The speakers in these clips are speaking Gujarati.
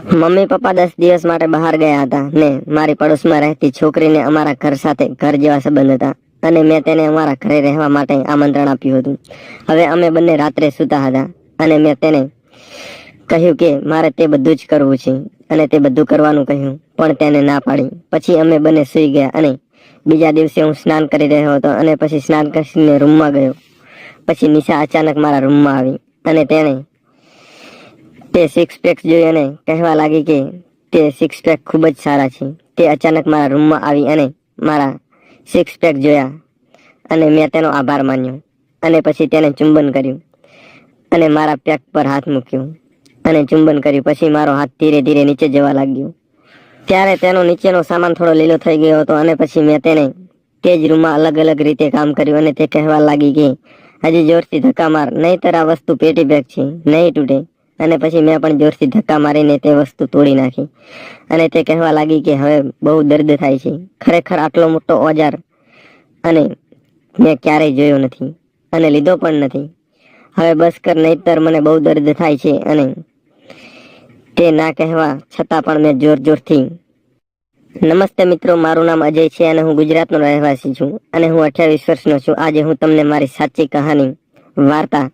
મમ્મી પપ્પા 10 દિવસ માટે બહાર ગયા હતા ને મારી પડોશમાં રહેતી છોકરીને અમારા ઘર સાથે ઘર જેવા સંબંધ હતા અને મેં તેને અમારા ઘરે રહેવા માટે આમંત્રણ આપ્યું હતું. હવે અમે બંને રાત્રે સૂતા હતા અને મેં તેને કહ્યું કે મારે તે બધું જ કરવું છે અને તે બધું કરવાનું કહ્યું, પણ તેને ના પાડી. પછી અમે બંને સૂઈ ગયા અને બીજા દિવસે હું સ્નાન કરી રહ્યો હતો અને પછી સ્નાન કરીને રૂમમાં ગયો. પછી નિશા અચાનક મારા રૂમમાં આવી અને તેણે તે સિક્સ પેક જોઈ અને કહેવા લાગી કે તે સિક્સ પેક ખૂબ જ સારા છે. તે અચાનક મારા રૂમમાં આવી અને મારા સિક્સ પેક જોયા અને મેં તેનો આભાર માન્યો અને પછી તેને ચુંબન કર્યું અને મારા પેક પર હાથ મૂક્યો અને ચુંબન કર્યું. પછી મારો હાથ ધીરે ધીરે નીચે જવા લાગ્યો. ત્યારે તેનો નીચેનો સામાન થોડો લીલો થઈ ગયો હતો અને પછી મેં તેને તે જ રૂમમાં અલગ અલગ રીતે કામ કર્યું અને તે કહેવા લાગી કે હજી જોરથી ધક્કા માર, નહીંતર આ વસ્તુ પેટી પેક છે, નહીં તૂટે. અને પછી મેં પણ જોરથી ધક્કા મારીને તે વસ્તુ તોડી નાખી અને તે કહેવા લાગી કે હવે બહુ દર્દ થાય છે. ખરેખર આટલો મોટો ઓજાર અને મેં ક્યારેય જોયો નથી અને લીધો પણ નથી. હવે બસ કર, નહીંતર મને બહુ દર્દ થાય છે. અને તે ના કહેવા છતાં પણ મેં જોરથી. નમસ્તે મિત્રો, મારું નામ અજય છે અને હું ગુજરાતનો રહેવાસી છું અને હું 28 વર્ષનો છું. આજે હું તમને મારી સાચી કહાની વાર્તા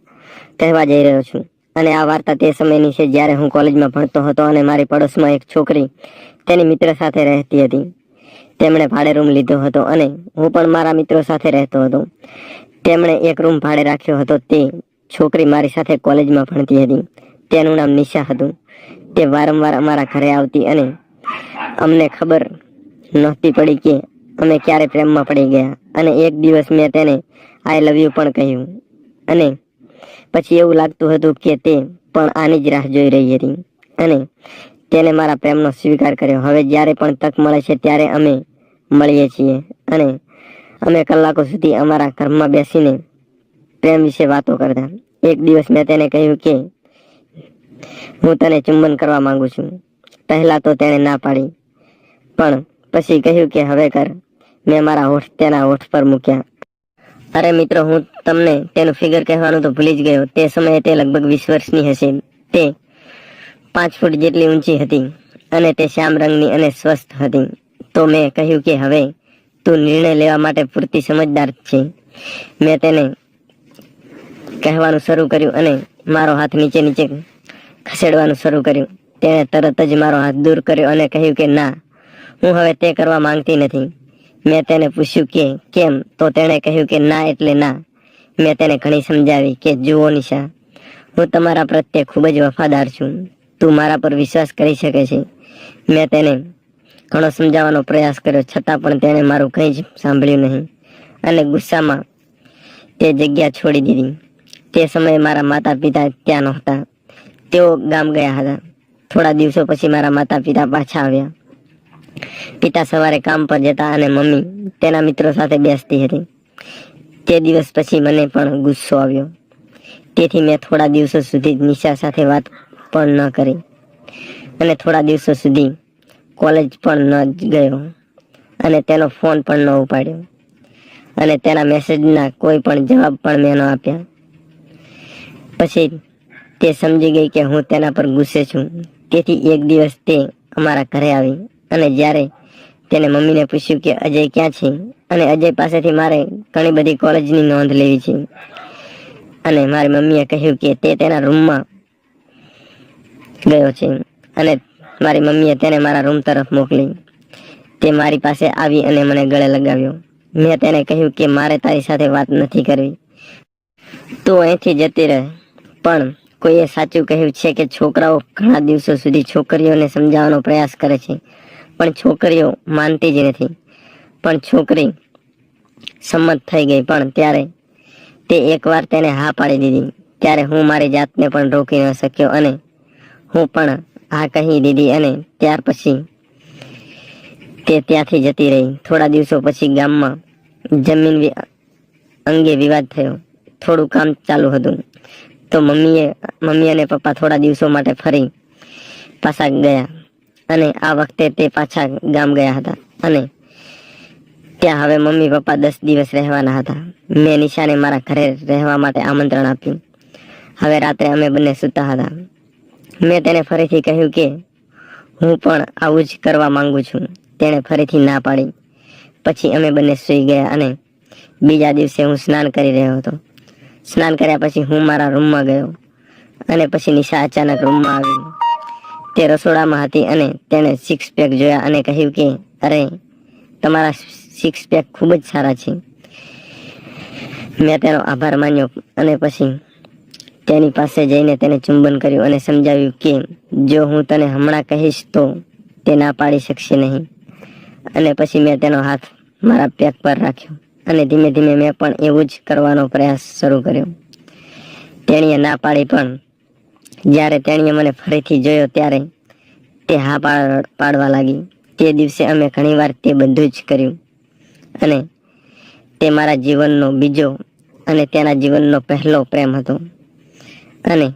કહેવા જઈ રહ્યો છું અને આ વાર્તા તે સમયની છે જ્યારે હું કોલેજમાં ભણતો હતો અને મારી પડોશમાં એક છોકરી તેની મિત્ર સાથે રહેતી હતી. તેમણે ભાડે રૂમ લીધો હતો અને હું પણ મારા મિત્રો સાથે રહેતો હતો. તેમણે એક રૂમ ભાડે રાખ્યો હતો. તે છોકરી મારી સાથે કોલેજમાં ભણતી હતી. તેનું નામ નિશા હતું. તે વારંવાર અમારા ઘરે આવતી અને અમને ખબર નહોતી પડી કે અમે ક્યારે પ્રેમમાં પડી ગયા. અને એક દિવસ મેં તેને આઈ લવ યુ પણ કહ્યું અને પછી એવું લાગતું હતું કે તે પણ આની જ રાહ જોઈ રહી હતી અને તેને મારા પ્રેમનો સ્વીકાર કર્યો. હવે જ્યારે પણ તક મળે છે ત્યારે અમે મળીએ છીએ અને અમે કલાકો સુધી અમારા ઘરમાં બેસીને પ્રેમ વિશે વાતો કરતા. એક દિવસ મેં તેને કહ્યું કે હું તને ચુંબન કરવા માંગુ છું. પહેલા તો તેણે ના પાડી, પણ પછી કહ્યું કે હવે કર. મેં મારા હોઠ તેના હોઠ પર મૂક્યા. અરે મિત્રો, હું તમને તેનું ફિગર કહેવાનું તો ભૂલી જ ગયો. તે સમયે તે લગભગ 20 વર્ષની હશે. તે 5 ફૂટ જેટલી ઊંચી હતી અને તે શ્યામ રંગની અને સ્વસ્થ હતી. તો મેં કહ્યું કે હવે તું નિર્ણય લેવા માટે પૂરતી સમજદાર છે. મેં તેને કહેવાનું શરૂ કર્યું અને મારો હાથ નીચે નીચે ખસેડવાનું શરૂ કર્યું. તેણે તરત જ મારો હાથ દૂર કર્યો અને કહ્યું કે ના, હું હવે તે કરવા માંગતી નથી. મેં તેને પૂછ્યું કે કેમ? તો તેણે કહ્યું કે ના એટલે ના. મેં તેને ઘણી સમજાવી કે જુઓ નિશા, હું તમારા પ્રત્યે ખૂબ જ વફાદાર છું. તું મારા પર વિશ્વાસ કરી શકે છે. મેં તેને ઘણો સમજાવવાનો પ્રયાસ કર્યો, છતાં પણ તેણે મારું કંઈ જ સાંભળ્યું નહીં અને ગુસ્સામાં તે જગ્યા છોડી દીધી. તે સમયે મારા માતા પિતા ત્યાં નહોતા. તેઓ ગામ ગયા હતા. થોડા દિવસો પછી મારા માતા પિતા પાછા આવ્યા. પિતા સવારે કામ પર જતા અને મમ્મી તેના મિત્રો સાથે બેસતી હતી. તે દિવસ પછી મને પણ ગુસ્સો આવ્યો. તેથી મેં થોડા દિવસો સુધી નિશા સાથે વાત પણ ન કરી અને થોડા દિવસો સુધી કોલેજ પણ ન ગયો અને તેનો ફોન પણ ન ઉપાડ્યો અને તેના મેસેજના કોઈ પણ જવાબ પણ મેં ન આપ્યા. પછી તે સમજી ગઈ કે હું તેના પર ગુસ્સે છું. તેથી એક દિવસ તે અમારા ઘરે આવી અને જ્યારે તેને મમ્મીને પૂછ્યું કે અજય ક્યાં છે અને અજય પાસેથી મારે ઘણી બધી કોલેજની નોંધ લેવી છે અને મારી મમ્મીએ કહ્યું કે તે તેના રૂમમાં ગયો છે અને મારી મમ્મીએ તેને મારા રૂમ તરફ મોકલી. તે મારી પાસે આવી અને મને ગળે લગાવ્યો. મેં તેને કહ્યું કે મારે તારી સાથે વાત નથી કરવી, તું અહીંથી જતી રહે. પણ કોઈએ સાચું કહ્યું છે કે છોકરાઓ ઘણા દિવસો સુધી છોકરીઓને સમજાવવાનો પ્રયાસ કરે છે, પણ છોકરીઓ માનતી જ નથી. પણ છોકરી સંમત થઈ ગઈ. પણ ત્યારે તે એકવાર તેને હા પાડી દીધી. ત્યારે હું મારી જાતને પણ રોકી ન શક્યો અને હું પણ હા કહી દીધી અને ત્યાર પછી તે ત્યાંથી જતી રહી. થોડા દિવસો પછી ગામમાં જમીન અંગે વિવાદ થયો. થોડું કામ ચાલુ હતું તો મમ્મી અને પપ્પા થોડા દિવસો માટે ફરી પાછા ગયા અને આ વખતે તે પાછા ગામ ગયા હતા અને ત્યાં હવે મમ્મી પપ્પા 10 દિવસ રહેવાના હતા. મેં નિશાને મારા ઘરે રહેવા માટે આમંત્રણ આપ્યું. હવે રાત્રે અમે બંને સૂતા હતા. મેં તેને ફરીથી કહ્યું કે હું પણ આવું જ કરવા માંગુ છું. તેણે ફરીથી ના પાડી. પછી અમે બંને સૂઈ ગયા અને બીજા દિવસે હું સ્નાન કરી રહ્યો હતો. સ્નાન કર્યા પછી હું મારા રૂમમાં ગયો અને પછી નિશા અચાનક રૂમમાં આવી. તે રસોડામાં હતી અને તેણે સિક્સ પેક જોયા અને કહ્યું કે અરે, તમારા સિક્સ પેક ખૂબ જ સારા છે. મેં તેનો આભાર માન્યો અને પછી તેની પાસે જઈને તેને ચુંબન કર્યું અને સમજાવ્યું કે જો હું તને હમણાં કહીશ તો તે ના પાડી શકશે નહીં. અને પછી મેં તેનો હાથ મારા પેક પર રાખ્યો અને ધીમે ધીમે મેં પણ એવું જ કરવાનો પ્રયાસ શરૂ કર્યો. તેણીએ ના પાડી, પણ જ્યારે તેણીએ મને ફરીથી જોયો ત્યારે તે હા પાડવા લાગી. તે દિવસે અમે ઘણીવાર તે બધું જ કર્યું અને તે મારા જીવનનો બીજો અને તેના જીવનનો પહેલો પ્રેમ હતો. અને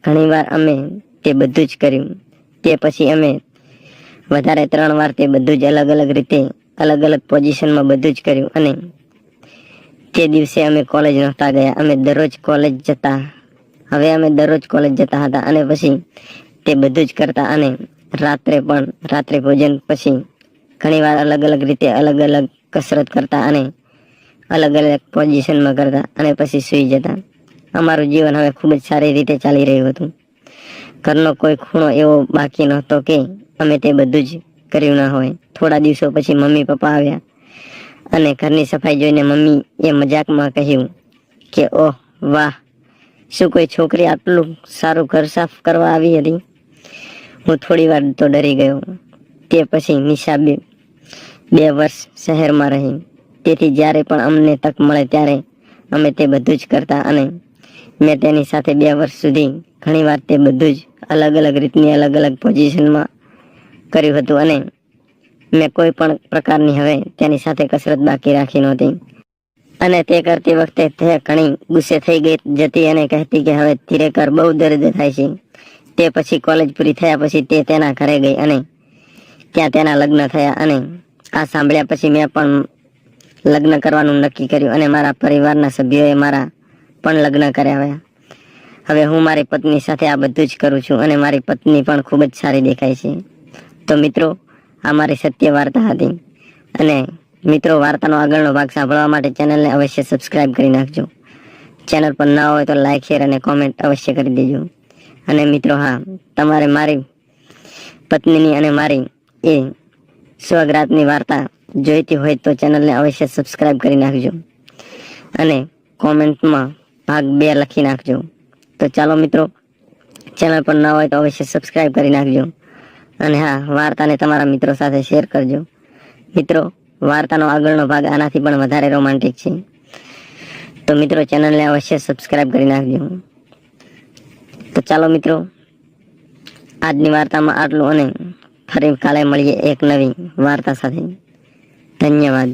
ઘણીવાર અમે તે બધું જ કર્યું. તે પછી અમે વધારે 3 વાર તે બધું જ અલગ અલગ રીતે, અલગ અલગ પોઝિશનમાં બધું જ કર્યું. અને તે દિવસે અમે કોલેજ નહોતા ગયા. અમે દરરોજ કોલેજ જતા. હવે અમે દરરોજ કોલેજ જતા હતા અને પછી તે બધું જ કરતા. અને રાત્રે ભોજન પછી ઘણીવાર અલગ અલગ રીતે અલગ અલગ કસરત કરતા અને અલગ અલગ પોઝિશનમાં કરતા અને પછી સૂઈ જતા. અમારું જીવન હવે ખૂબ જ સારી રીતે ચાલી રહ્યું હતું. ઘરનો કોઈ ખૂણો એવો બાકી નહોતો કે અમે તે બધું જ કર્યું ના હોય. થોડા દિવસો પછી મમ્મી પપ્પા આવ્યા અને ઘરની સફાઈ જોઈને મમ્મી એ મજાકમાં કહ્યું કે ઓહ વાહ, શું કોઈ છોકરી આટલું સારું ઘર સાફ કરવા આવી હતી? હું થોડી વાર તો ડરી ગયો. તે પછી નિશા 2 વર્ષ શહેરમાં રહી. તેથી જ્યારે પણ અમને તક મળે ત્યારે અમે તે બધું જ કરતા અને મેં તેની સાથે 2 વર્ષ સુધી ઘણીવાર તે બધું જ અલગ અલગ રીતની અલગ અલગ પોઝિશનમાં કર્યું હતું. અને મેં કોઈ પણ પ્રકારની હવે તેની સાથે કસરત બાકી રાખી નહોતી. અને તે કરતી વખતે તે ઘણી ગુસ્સે થઈ જતી અને કહેતી કે હવે ધીરે કર, બહુ દર્દ થાય છે. તે પછી કોલેજ પૂરી થયા પછી તે તેના ઘરે ગઈ અને ત્યાં તેના લગ્ન થયા. અને આ સાંભળ્યા પછી મેં પણ લગ્ન કરવાનું નક્કી કર્યું અને મારા પરિવારના સભ્યોએ મારા પણ લગ્ન કરાવ્યા. હવે હું મારી પત્ની સાથે આ બધું જ કરું છું અને મારી પત્ની પણ ખૂબ જ સારી દેખાય છે. તો મિત્રો, આ મારી સત્ય વાર્તા હતી. અને મિત્રો, વાર્તાનો આગળનો ભાગ સાંભળવા માટે ચેનલને અવશ્ય સબસ્ક્રાઇબ કરી નાખજો. ચેનલ પર ના હોય તો લાઈક, શેર અને કોમેન્ટ અવશ્ય કરી દેજો. અને મિત્રો, હા, તમારે મારી પત્નીની અને મારી એ સ્વર્ગરાતની વાર્તા જોઈતી હોય તો ચેનલને અવશ્ય સબસ્ક્રાઇબ કરી નાખજો અને કોમેન્ટમાં ભાગ 2 લખી નાખજો. તો ચાલો મિત્રો, ચેનલ પર ના હોય તો અવશ્ય સબસ્ક્રાઇબ કરી નાખજો. અને હા, વાર્તાને તમારા મિત્રો સાથે શેર કરજો. મિત્રો, વાર્તાનો આગળનો ભાગ આનાથી પણ વધારે રોમાંટિક છે. તો મિત્રો, ચેનલને અવશ્ય સબસ્ક્રાઇબ કરી નાખજો. તો ચાલો મિત્રો, આજની વાર્તામાં આટલું અને ફરી કાલે મળીએ એક નવી વાર્તા સાથે. ધન્યવાદ.